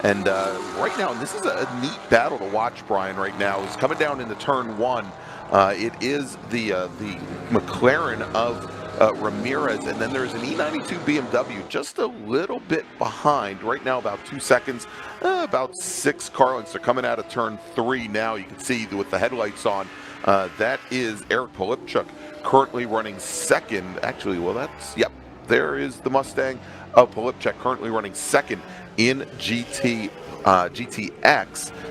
And right now, and this is a neat battle to watch, Brian, right now, is coming down into turn one. It is the McLaren of Ramirez, and then there's an e92 BMW just a little bit behind. Right now, about 2 seconds, about 6 car lengths. They're coming out of turn 3 now. You can see with the headlights on. That is Eric Polipchuk, currently running second. Actually, well, that's, yep, there is the Mustang of Polipchuk, currently running second in GTX.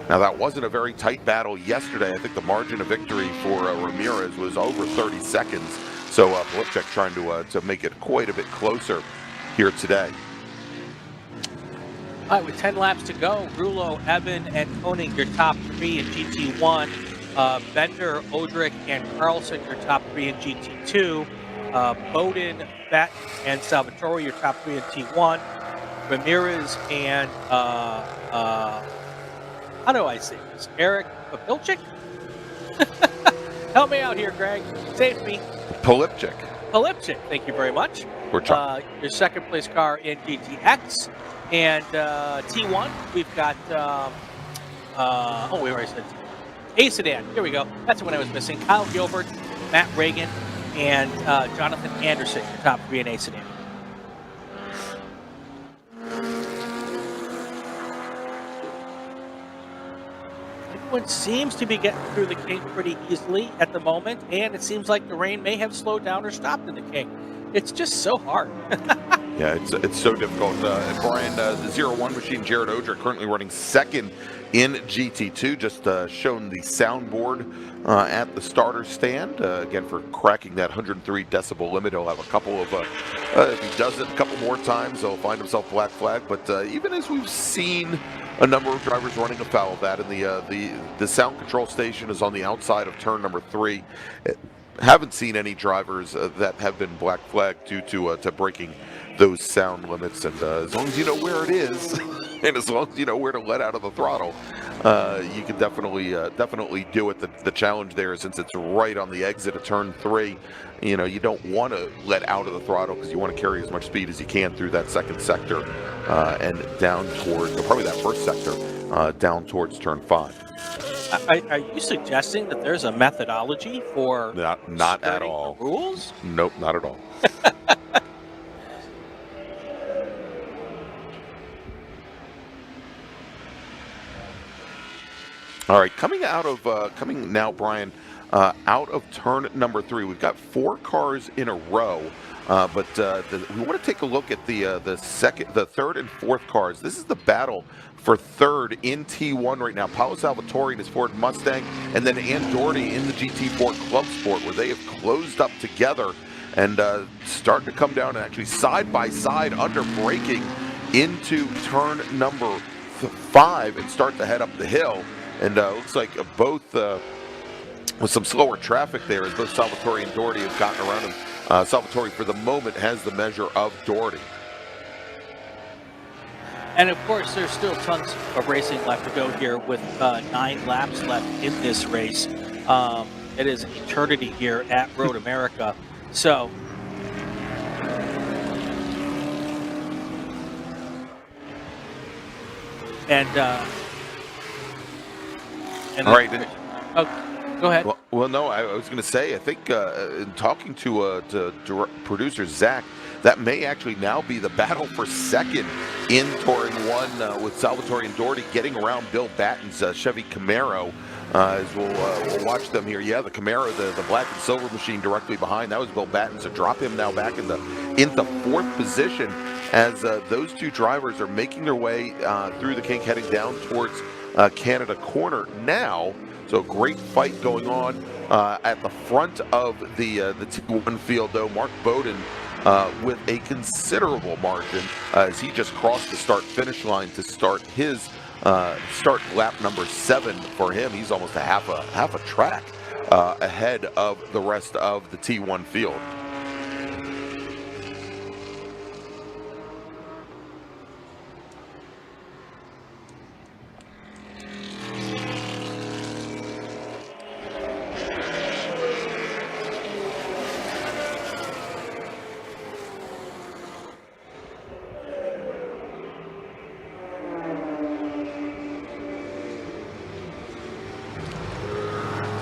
Now, that wasn't a very tight battle yesterday. I think the margin of victory for Ramirez was over 30 seconds. So Polipchuk trying to make it quite a bit closer here today. All right, with 10 laps to go, Rulo, Evan, and Koenig, your top 3 in GT1. Bender, Odrick, and Carlson, your top 3 in GT2. Bowden, Beck, and Salvatore, your top 3 in T1. Ramirez and, how do I say this? Eric Papilchik? Help me out here, Greg. Save me. Polipchuk. Polipchik, thank you very much. Your second place car in GTX. And T1, we've got, we already said T1. A sedan, here we go. That's the one I was missing. Kyle Gilbert, Matt Reagan, and Jonathan Anderson, your top 3 in A sedan. Everyone seems to be getting through the kink pretty easily at the moment, and it seems like the rain may have slowed down or stopped in the kink. It's just so hard. Yeah, it's so difficult. Brian, the 01 machine, Jared Odrick, currently running second in GT2, just shown the soundboard at the starter stand. Again, for cracking that 103 decibel limit, he'll have a couple of, if he does it a couple more times, he'll find himself black flag. But even as we've seen a number of drivers running afoul of that, and the sound control station is on the outside of turn number 3. Haven't seen any drivers that have been black flagged due to breaking those sound limits. And as long as you know where it is, and as long as you know where to let out of the throttle, you can definitely do it. The challenge there, since it's right on the exit of turn 3, you know, you don't want to let out of the throttle because you want to carry as much speed as you can through that second sector and down towards, probably that first sector, down towards turn 5. Are you suggesting that there's a methodology for not at all rules? Nope, not at all. All right, coming now, Brian, out of turn number 3, we've got 4 cars in a row. But we want to take a look at the third and fourth cars. This is the battle for third in T1 right now. Paolo Salvatore in his Ford Mustang, and then Ann Doherty in the GT4 Club Sport, where they have closed up together and starting to come down and actually side by side under braking into turn number 5 and start to head up the hill. And looks like both with some slower traffic there, as both Salvatore and Doherty have gotten around him. Salvatore, for the moment, has the measure of Doherty. And of course, there's still tons of racing left to go here with 9 laps left in this race. It is an eternity here at Road America. So, all right. Go ahead. Well, no, I was going to say, I think in talking to producer Zach, that may actually now be the battle for second in Touring 1 with Salvatore and Doherty getting around Bill Batten's Chevy Camaro. As we'll watch them here. Yeah, the Camaro, the black and silver machine directly behind, that was Bill Batten. So drop him now back into 4th position as those two drivers are making their way through the kink, heading down towards Canada Corner now. So great fight going on at the front of the T1 field, though. Mark Bowden with a considerable margin as he just crossed the start-finish line to start his start lap number 7 for him. He's almost a half a track ahead of the rest of the T1 field.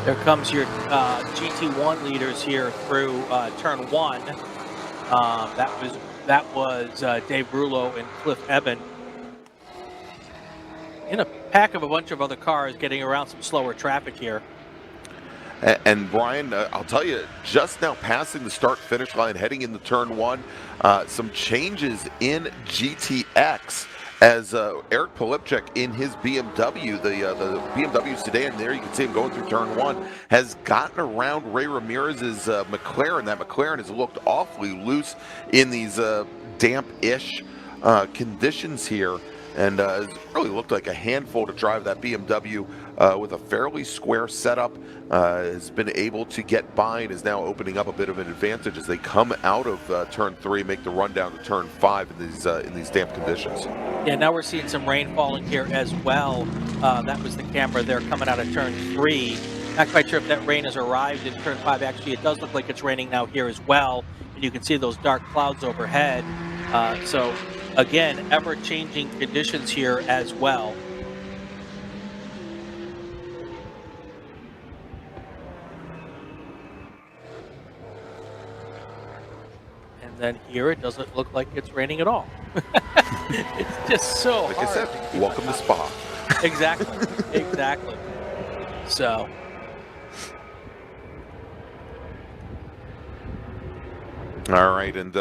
There comes your GT1 leaders here through turn 1. That was Dave Brullo and Cliff Eben in a pack of a bunch of other cars getting around some slower traffic here. And Brian, I'll tell you, just now passing the start-finish line, heading into turn 1, some changes in GTX as Eric Polipchuk in his BMW, the BMW sedan there, you can see him going through turn 1, has gotten around Ray Ramirez's McLaren. That McLaren has looked awfully loose in these damp-ish conditions here. And it's really looked like a handful to drive. That BMW with a fairly square setup has been able to get by and is now opening up a bit of an advantage as they come out of turn 3, make the run down to turn 5 in these damp conditions. Yeah, now we're seeing some rain falling here as well. That was the camera there coming out of turn 3. Not quite sure if that rain has arrived in turn 5. Actually, it does look like it's raining now here as well. And you can see those dark clouds overhead. So again, ever-changing conditions here as well. And then here it doesn't look like it's raining at all. It's just so like hard. I said, welcome to Spa. Exactly, exactly. So all right, and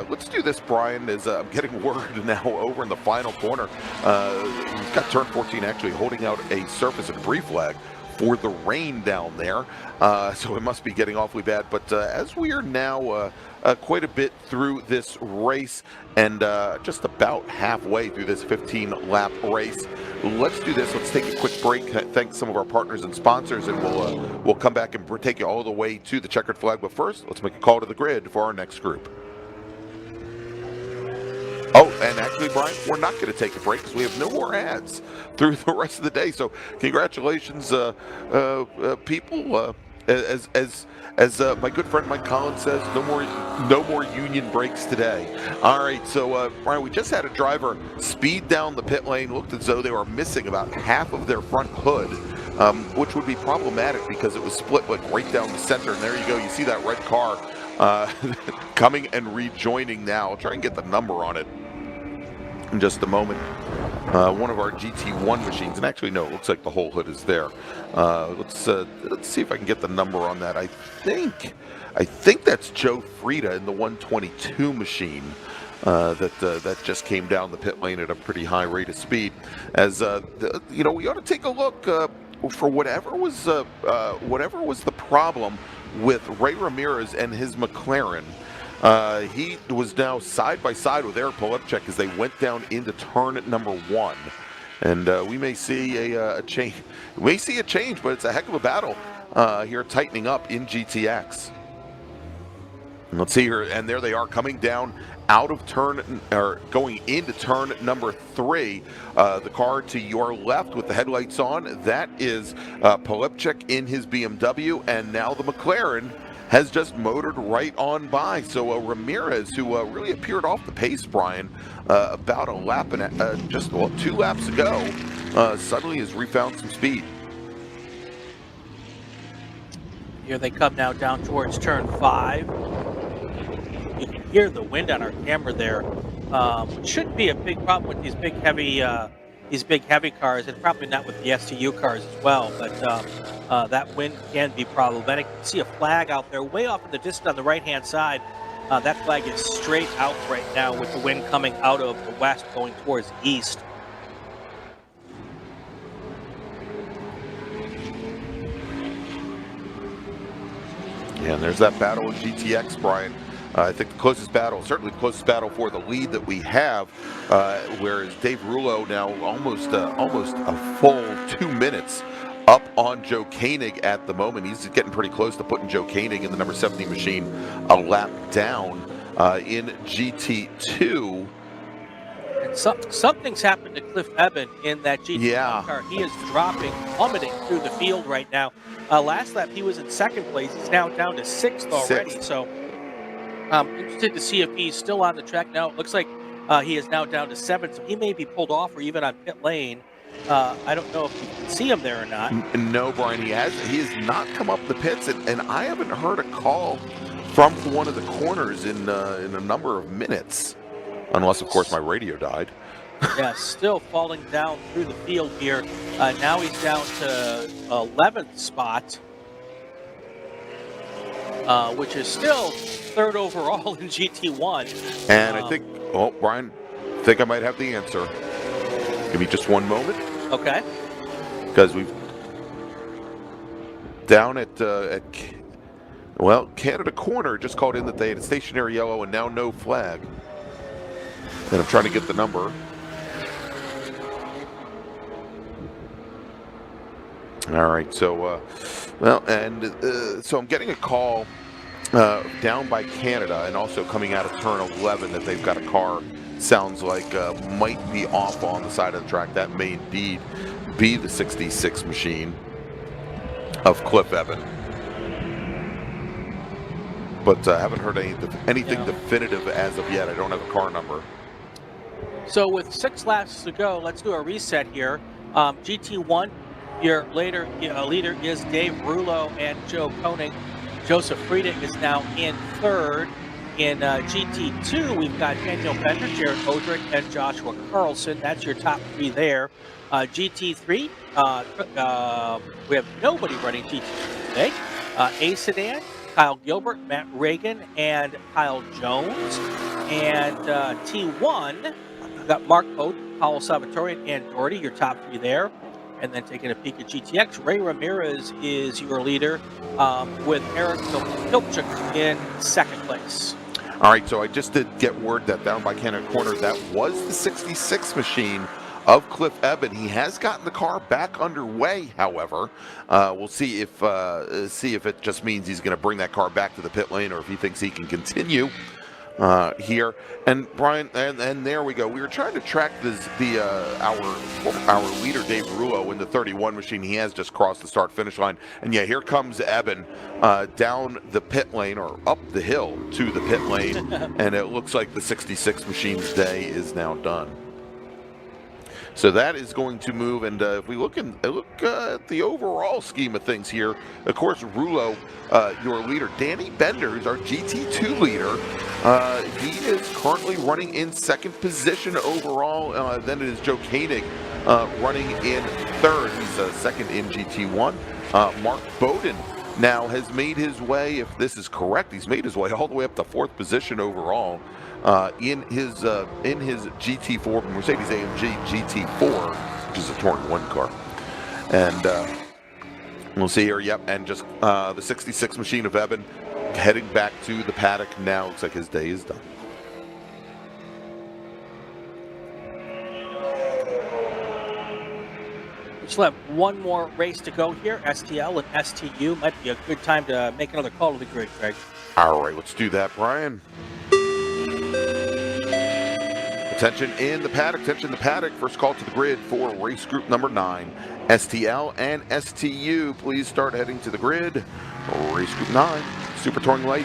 let's do this, Brian, as I'm getting word now over in the final corner. We've got turn 14 actually holding out a surface and debris flag for the rain down there. So it must be getting awfully bad. But as we are now quite a bit through this race and just about halfway through this 15-lap race, let's do this. Let's take a quick break. Thank some of our partners and sponsors, and we'll come back and take you all the way to the checkered flag. But first, let's make a call to the grid for our next group. Oh, and actually, Brian, we're not going to take a break because we have no more ads through the rest of the day. So, congratulations, people. As my good friend Mike Collins says, no more union breaks today. All right, so Brian, we just had a driver speed down the pit lane. Looked as though they were missing about half of their front hood, which would be problematic because it was split like right down the center. And there you go. You see that red car coming and rejoining now. I'll try and get the number on it in just a moment. One of our GT1 machines, and actually no, it looks like the whole hood is there. Let's see if I can get the number on that. I think that's Joe Frieda in the 122 machine that just came down the pit lane at a pretty high rate of speed. As we ought to take a look for whatever was the problem with Ray Ramirez and his McLaren. He was now side by side with Eric Polipchuk as they went down into turn number 1, and we may see a change. We may see a change, but it's a heck of a battle here, tightening up in GTX. And let's see here, and there they are coming down out of turn, or going into turn number 3. The car to your left with the headlights on, that is Polipchuk in his BMW, and now the McLaren has just motored right on by. So Ramirez, who really appeared off the pace, Brian, about a lap and just 2 laps ago, suddenly has refound some speed. here they come now down towards turn 5. You can hear the wind on our camera there, which shouldn't be a big problem with these big heavy cars, and probably not with the STU cars as well. But that wind can be problematic. You can see a flag out there way off in the distance on the right-hand side. That flag is straight out right now with the wind coming out of the west going towards the east. Yeah, and there's that battle with GTX, Brian. I think the closest battle, certainly the closest battle for the lead that we have, whereas Dave Rullo now almost a full 2 minutes up on Joe Koenig at the moment. He's getting pretty close to putting Joe Koenig in the number 70 machine a lap down in GT2. And something's happened to Cliff Eben in that GT1 car. He is dropping, plummeting through the field right now. Last lap he was in second place. He's now down to sixth already. So I'm interested to see if he's still on the track now. It looks like he is now down to seventh, so he may be pulled off or even on pit lane. I don't know if you can see him there or not. No, Brian, he has not come up the pits, and I haven't heard a call from one of the corners in a number of minutes, unless of course my radio died. Yeah, still falling down through the field here. Now he's down to 11th spot, which is still 3rd overall in GT1. And I think, oh, Brian, I think I might have the answer. Give me just one moment. Okay. Because we've down at Canada Corner just called in that they had a stationary yellow and now no flag. And I'm trying to get the number. All right, so so I'm getting a call down by Canada and also coming out of turn 11 that they've got a car. Sounds like might be off on the side of the track. That may indeed be the 66 machine of Cliff Evan. But I haven't heard anything definitive as of yet. I don't have a car number. So with 6 laps to go, let's do a reset here. GT1, your leader is Dave Rulo and Joe Koenig. Joseph Frieda is now in 3rd. In GT2, we've got Daniel Bender, Jared Odrick, and Joshua Carlson. That's your top 3 there. GT3, we have nobody running GT3 today. A Sedan, Kyle Gilbert, Matt Reagan, and Kyle Jones. And T1, we've got Mark Oat, Paulo Salvatore, and Ann Doherty, your top 3 there. And then taking a peek at GTX, Ray Ramirez is your leader with Eric Kilpchuk in 2nd place. All right, so I just did get word that down by Canada Corner, that was the 66 machine of Cliff Evan. He has gotten the car back underway, however. We'll see if it just means he's going to bring that car back to the pit lane or if he thinks he can continue here. And Brian, and there we go. We were trying to track our leader Dave Rulo in the 31 machine. He has just crossed the start-finish line. And yeah, here comes Evan down the pit lane or up the hill to the pit lane. And it looks like the 66 machine's day is now done. So that is going to move, and if we look at the overall scheme of things here, of course, Rulo, your leader, Danny Bender is our GT2 leader. He is currently running in 2nd position overall. Then it is Joe Koenig running in 3rd. He's 2nd in GT1. Mark Bowden now has made his way, if this is correct, he's made his way all the way up to 4th position overall. In his GT4 Mercedes-AMG GT4, which is a Touring 1 car. And we'll see here, yep, and just the 66 machine of Evan heading back to the paddock now. Looks like his day is done. We still have one more race to go here. STL and STU might be a good time to make another call to the grid, Greg. All right, let's do that, Brian. Attention in the paddock, attention in the paddock. First call to the grid for race group number 9. STL and STU, please start heading to the grid. Race group 9, Super Touring Light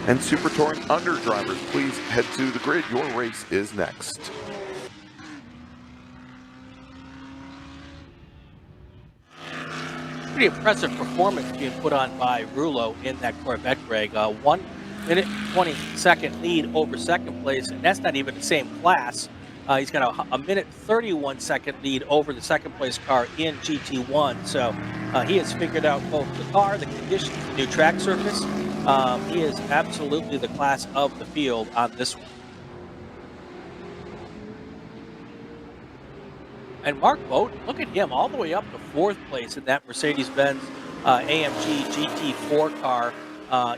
and Super Touring Under drivers, please head to the grid. Your race is next. Pretty impressive performance being put on by Rulo in that Corvette, Greg. 1 minute 20-second lead over 2nd place, and that's not even the same class. He's got a minute 31-second lead over the 2nd place car in GT1. So he has figured out both the car, the conditions, the new track surface. He is absolutely the class of the field on this one. And Mark Bowden, look at him, all the way up to 4th place in that Mercedes-Benz AMG GT4 car.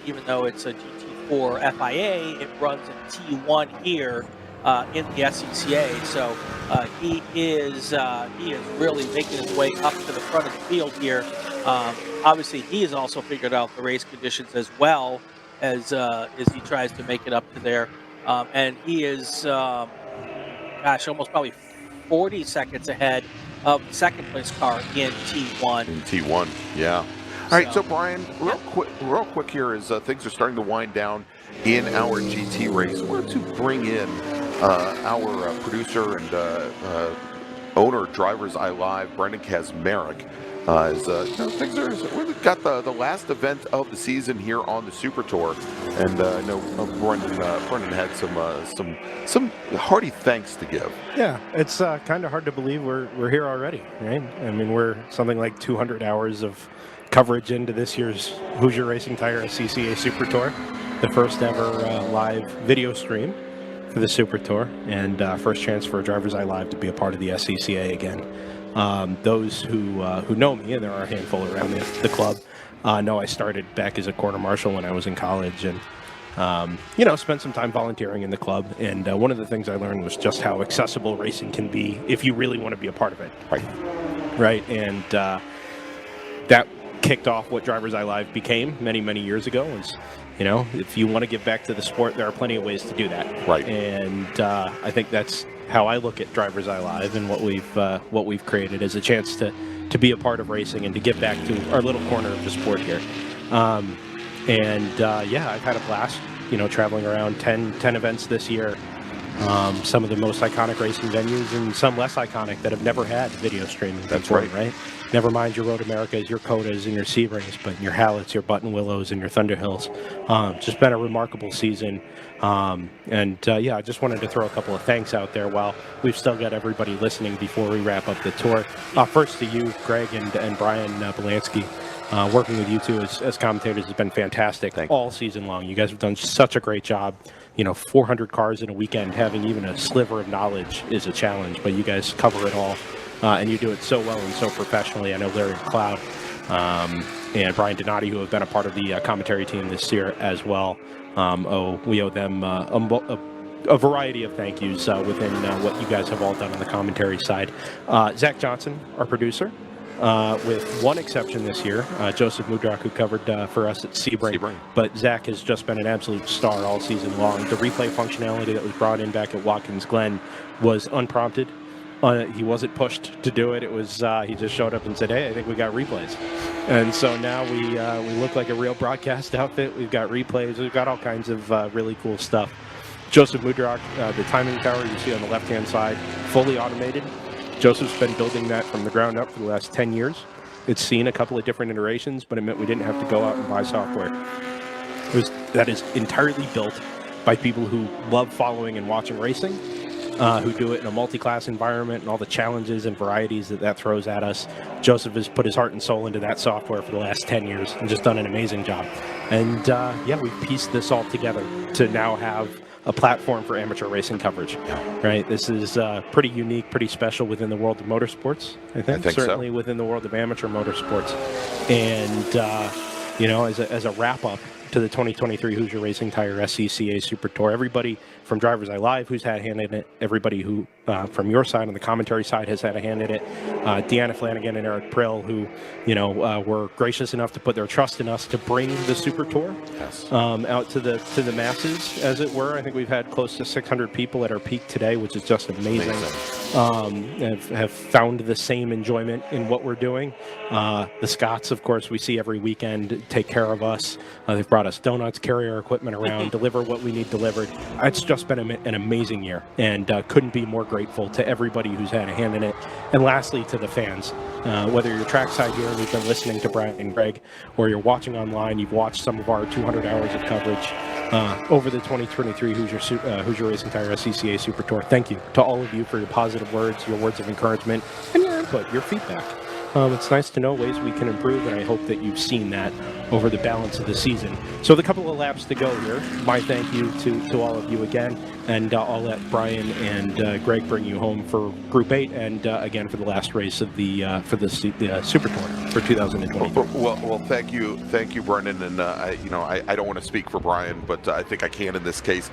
Even though it's a GT4 FIA, it runs in T1 here in the SCCA. So he is really making his way up to the front of the field here. Obviously, he has also figured out the race conditions as well as he tries to make it up to there. And he is, almost probably 40 seconds ahead of the 2nd place car in T1. In T1, yeah. All right, so Brian, real quick here as things are starting to wind down in our GT race. I wanted to bring in our producer and owner of Drivers Eye Live, Brendan Kazmarek, things are, we've got the last event of the season here on the Super Tour, and I know Brendan had some hearty thanks to give. Yeah, it's kind of hard to believe we're here already, right? I mean, we're something like 200 hours of coverage into this year's Hoosier Racing Tire SCCA Super Tour, the first ever live video stream for the Super Tour, and first chance for Drivers Eye Live to be a part of the SCCA again. Those who know me, and there are a handful around the club, know I started back as a quarter marshal when I was in college, and spent some time volunteering in the club. And one of the things I learned was just how accessible racing can be if you really want to be a part of it. Right. And that kicked off what Drivers Eye Live became many years ago. Was, if you want to give back to the sport, there are plenty of ways to do that. Right. And I think that's how I look at Drivers Eye Live, and what we've created as a chance to be a part of racing and to give back to our little corner of the sport here. I've had a blast, traveling around 10 events this year. Some of the most iconic racing venues and some less iconic that have never had video streaming before, right? Never mind your Road Americas, your Codas, and your Sebrings, but your Hallets, your Button Willows, and your Thunderhills. Just been a remarkable season. I just wanted to throw a couple of thanks out there while we've still got everybody listening before we wrap up the tour. First to you, Greg and Brian Belansky. Working with you two as commentators has been fantastic all season long. You guys have done such a great job. 400 cars in a weekend, having even a sliver of knowledge is a challenge, but you guys cover it all, and you do it so well and so professionally. I know Larry McLeod and Brian Donati, who have been a part of the commentary team this year as well. We owe them a variety of thank yous within what you guys have all done on the commentary side. Zach Johnson, our producer. With one exception this year, Joseph Mudrak, who covered for us at Sebring. But Zach has just been an absolute star all season long. The replay functionality that was brought in back at Watkins Glen was unprompted. He wasn't pushed to do it. It was he just showed up and said, "Hey, I think we got replays." And so now we look like a real broadcast outfit. We've got replays. We've got all kinds of really cool stuff. Joseph Mudrak, the timing tower you see on the left-hand side, fully automated. Joseph's been building that from the ground up for the last 10 years. It's seen a couple of different iterations, but it meant we didn't have to go out and buy software. That is entirely built by people who love following and watching racing, who do it in a multi-class environment and all the challenges and varieties that throws at us. Joseph has put his heart and soul into that software for the last 10 years and just done an amazing job. And we've pieced this all together to now have a platform for amateur racing coverage, right? This is pretty unique, pretty special within the world of motorsports, I think certainly so. Within the world of amateur motorsports. And, as a wrap-up to the 2023 Hoosier Racing Tire SCCA Super Tour, everybody from Drivers Eye Live who's had a hand in it, everybody who from your side on the commentary side has had a hand in it, Deanna Flanagan and Eric Prill, who were gracious enough to put their trust in us to bring the Super Tour out to the masses, as it were. I think we've had close to 600 people at our peak today, which is just amazing. Have found the same enjoyment in what we're doing. The Scots, of course, we see every weekend, take care of us. They've brought us donuts, carry our equipment around, deliver what we need delivered. It's just been an amazing year, and couldn't be more grateful to everybody who's had a hand in it. And lastly, to the fans, whether you're trackside here and you've been listening to Brian and Greg, or you're watching online, you've watched some of our 200 hours of coverage over the 2023 Hoosier Racing Tire SCCA Super Tour. Thank you to all of you for your positive words, your words of encouragement, and your input, your feedback. It's nice to know ways we can improve, and I hope that you've seen that over the balance of the season. So with a couple of laps to go here, my thank you to all of you again, and I'll let Brian and Greg bring you home for Group 8 and again for the last race of the Super Tour for 2023. Well, thank you, Brendan. And I don't want to speak for Brian, but I think I can in this case.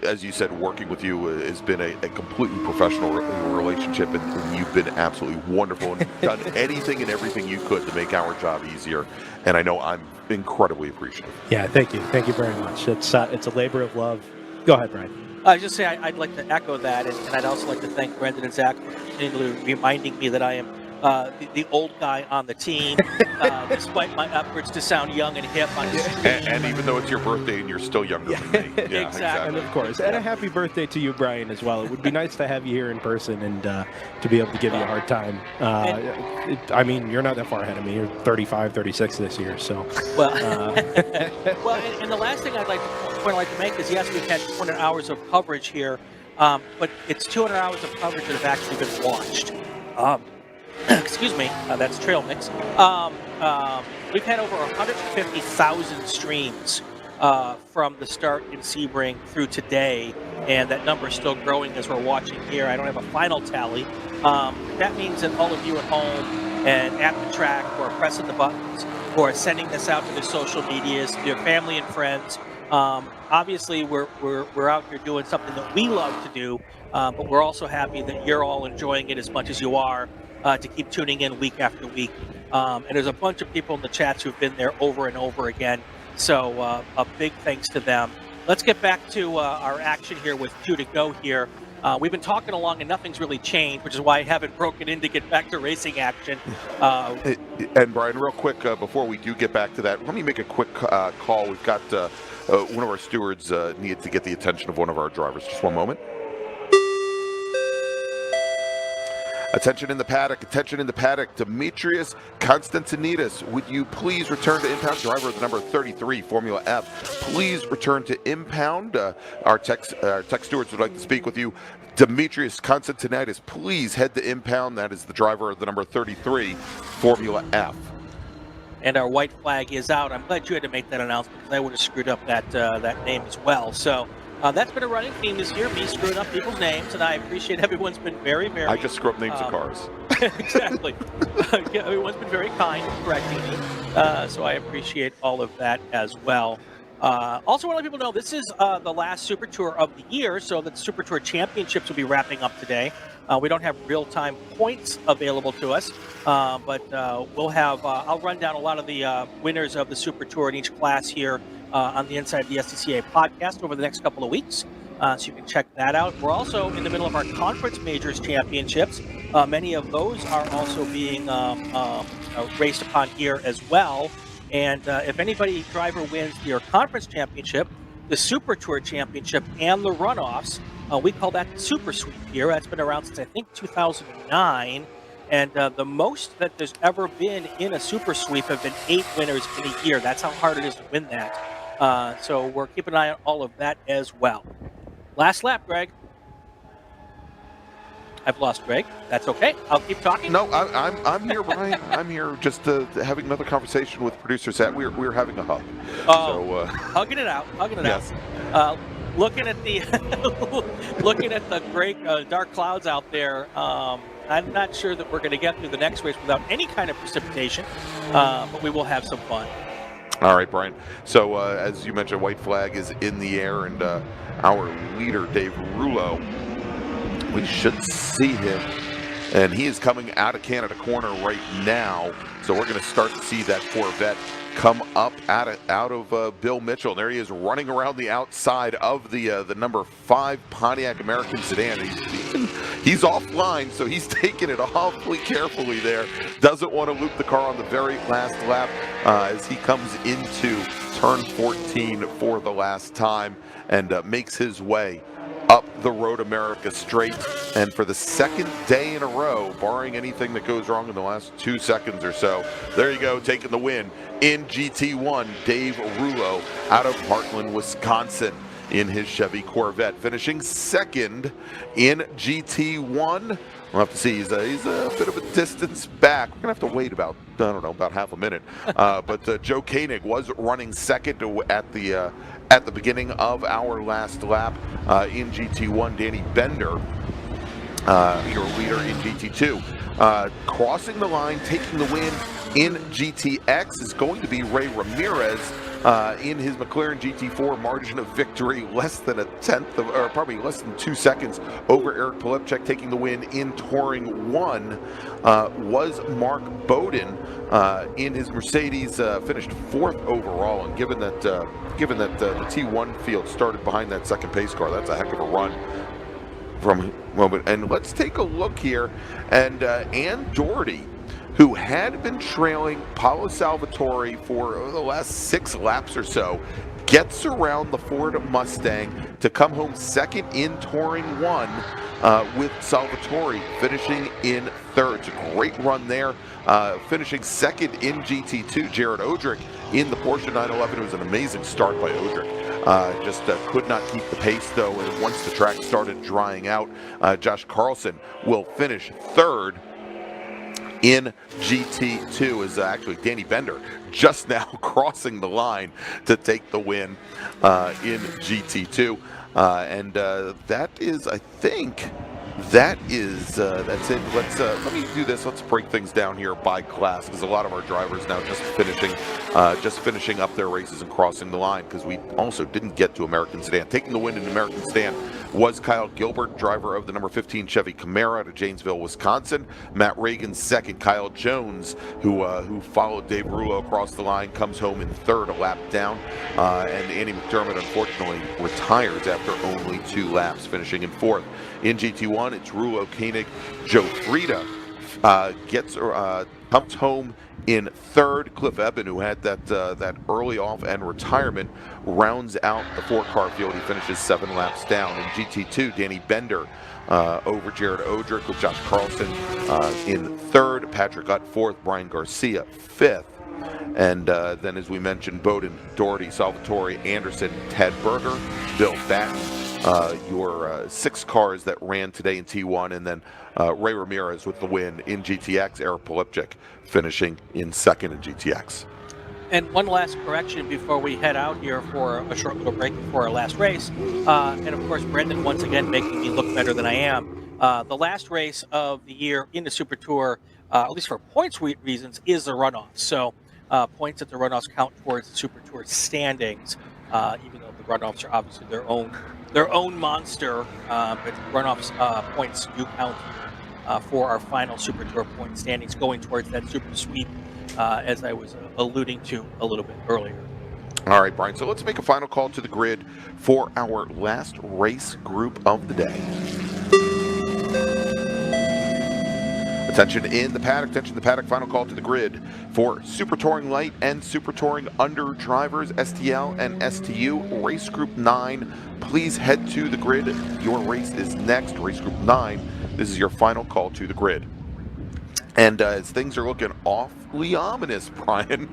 As you said, working with you has been a completely professional relationship, and you've been absolutely wonderful and done anything and everything you could to make our job easier. And I know I'm incredibly appreciative. Yeah, thank you very much. It's a labor of love. Go ahead, Brian. I just say I'd like to echo that, and I'd also like to thank Brendan and Zach for continually reminding me that I am the old guy on the team, despite my efforts to sound young and hip on the screen. And even though it's your birthday and you're still younger than me. Yeah, Exactly. And of course, and a happy birthday to you, Brian, as well. It would be nice to have you here in person and to be able to give you a hard time. I mean, you're not that far ahead of me. You're 35, 36 this year, so. Well, well, and the last thing I'd like to make is, yes, we've had 200 hours of coverage here, but it's 200 hours of coverage that have actually been watched. Excuse me, that's trail mix. We've had over 150,000 streams from the start in Sebring through today, and that number is still growing as we're watching here. I don't have a final tally. That means that all of you at home and at the track who are pressing the buttons, who are sending this out to their social medias, to your family and friends, obviously we're out here doing something that we love to do, but we're also happy that you're all enjoying it as much as you are. To keep tuning in week after week. And there's a bunch of people in the chats who've been there over and over again. So a big thanks to them. Let's get back to our action here with 2 to go here. We've been talking along and nothing's really changed, which is why I haven't broken in to get back to racing action. And Brian, real quick, before we do get back to that, let me make a quick call. We've got one of our stewards needed to get the attention of one of our drivers. Just one moment. Attention in the paddock, Demetrius Konstantinidis, would you please return to impound? Driver of the number 33, Formula F. Please return to impound. Our tech stewards would like to speak with you. Demetrius Konstantinidis, please head to impound. That is the driver of the number 33, Formula F. And our white flag is out. I'm glad you had to make that announcement because I would have screwed up that name as well. So that's been a running theme this year, me screwing up people's names, and I appreciate everyone's been very, very... I just screw up names of cars. Exactly. Everyone's been very kind in correcting me, so I appreciate all of that as well. Also want to let people know this is the last Super Tour of the year, so the Super Tour Championships will be wrapping up today. We don't have real-time points available to us, but we'll have... I'll run down a lot of the winners of the Super Tour in each class here on the Inside the SCCA podcast over the next couple of weeks, so you can check that out. We're also in the middle of our Conference Majors Championships. Many of those are also being raced upon here as well. And if anybody driver wins your Conference Championship, the Super Tour Championship, and the runoffs, we call that the Super Sweep here. That's been around since, I think, 2009. And the most that there's ever been in a Super Sweep have been 8 winners in a year. That's how hard it is to win that. So we're keeping an eye on all of that as well. Last lap, Greg. I've lost Greg. That's okay. I'll keep talking. No, I'm here, Brian. I'm here just having another conversation with producer Sat. We're having a hug. Oh, so, hugging it out. Yes. Looking at the looking at the great dark clouds out there. I'm not sure that we're going to get through the next race without any kind of precipitation, but we will have some fun. All right, Brian. So as you mentioned, white flag is in the air, and our leader, Dave Rouleau, we should see him, and he is coming out of Canada corner right now. So we're going to start to see that Corvette come up out of Bill Mitchell. And there he is running around the outside of the number 5 Pontiac American sedan. He's offline, so he's taking it awfully carefully there. Doesn't want to loop the car on the very last lap as he comes into turn 14 for the last time and makes his way up the Road America straight. And for the second day in a row, barring anything that goes wrong in the last 2 seconds or so, there you go, taking the win in GT1, Dave Rouleau out of Heartland, Wisconsin in his Chevy Corvette, finishing second in GT1. We'll have to see. He's a bit of a distance back. We're going to have to wait about, I don't know, about half a minute. But Joe Koenig was running second at the beginning of our last lap in GT1. Danny Bender, your leader in GT2. Crossing the line, taking the win in GTX is going to be Ray Ramirez in his McLaren GT4. Margin of victory less than a tenth of, or probably less than 2 seconds over Eric Polepchek. Taking the win in Touring 1 was Mark Bowden in his Mercedes, finished 4th overall. And given that the T1 field started behind that second pace car, that's a heck of a run And let's take a look here. And Ann Doherty, who had been trailing Paolo Salvatore for the last 6 laps or so, gets around the Ford Mustang to come home second in Touring 1 with Salvatore finishing in third. It's a great run there. Finishing second in GT2, Jared Odrick in the Porsche 911. It was an amazing start by Odrick. Just could not keep the pace, though, and once the track started drying out, Josh Carlson will finish third in GT2. Is actually Danny Bender just now crossing the line to take the win in GT2. And that is, I think, that's it. Let me do this. Let's break things down here by class, because a lot of our drivers now just finishing up their races and crossing the line, because we also didn't get to American Sedan. Taking the win in American Sedan was Kyle Gilbert, driver of the number 15 Chevy Camaro out of Janesville, Wisconsin. Matt Reagan second. Kyle Jones, who followed Dave Rullo across the line, comes home in third, a lap down. And Andy McDermott, unfortunately, retires after only 2 laps, finishing in fourth. In GT1, it's Rullo, Koenig, Joe Frieda comes home in third. Cliff Eben, who had that early off and retirement, rounds out the 4-car field. He finishes 7 laps down. In GT2, Danny Bender over Jared Odrick, with Josh Carlson in third, Patrick Utt fourth, Brian Garcia fifth. And then, as we mentioned, Bowden, Doherty, Salvatore, Anderson, Ted Berger, Bill Batten, your 6 cars that ran today in T1, and then Ray Ramirez with the win in GTX, Eric Polipchik finishing in second in GTX. And one last correction before we head out here for a short little break before our last race. And of course, Brendan once again making me look better than I am. The last race of the year in the Super Tour, at least for points reasons, is the runoff. So points at the runoffs count towards the Super Tour standings, even though the runoffs are obviously their own monster. But runoffs points do count for our final Super Tour point standings, going towards that Super Sweep, as I was alluding to a little bit earlier. All right, Brian, so let's make a final call to the grid for our last race group of the day. Attention in the paddock, final call to the grid for Super Touring Light and Super Touring Under drivers, STL and STU, Race Group 9. Please head to the grid. Your race is next, Race Group 9. This is your final call to the grid. And as things are looking awfully ominous, Brian,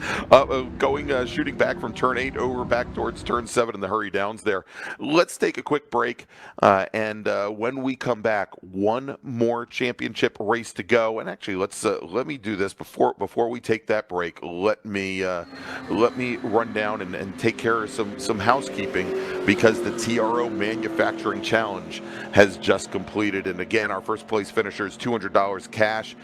shooting back from turn 8 over back towards turn 7 in the hurry downs there. Let's take a quick break, and when we come back, one more championship race to go. And actually, let me do this before we take that break. Let me run down and take care of some housekeeping, because the TRO Manufacturing Challenge has just completed. And again, our first place finishers, $200 cash.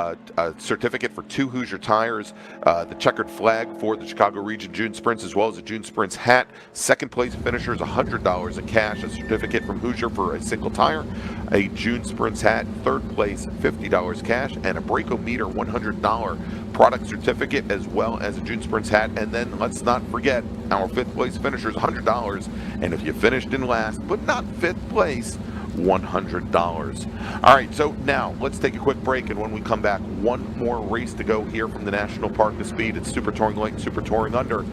A certificate for 2 Hoosier tires, the checkered flag for the Chicago Region June Sprints, as well as a June Sprints hat. Second place finishers, $100 in cash, a certificate from Hoosier for a single tire, a June Sprints hat. Third place, $50 cash, and a Brakeometer $100 product certificate, as well as a June Sprints hat. And then let's not forget our 5th place finishers, $100. And if you finished in last, but not 5th place, $100. All right, so now let's take a quick break, and when we come back, one more race to go here from the National Park of Speed. It's Super Touring Light and Super Touring Under.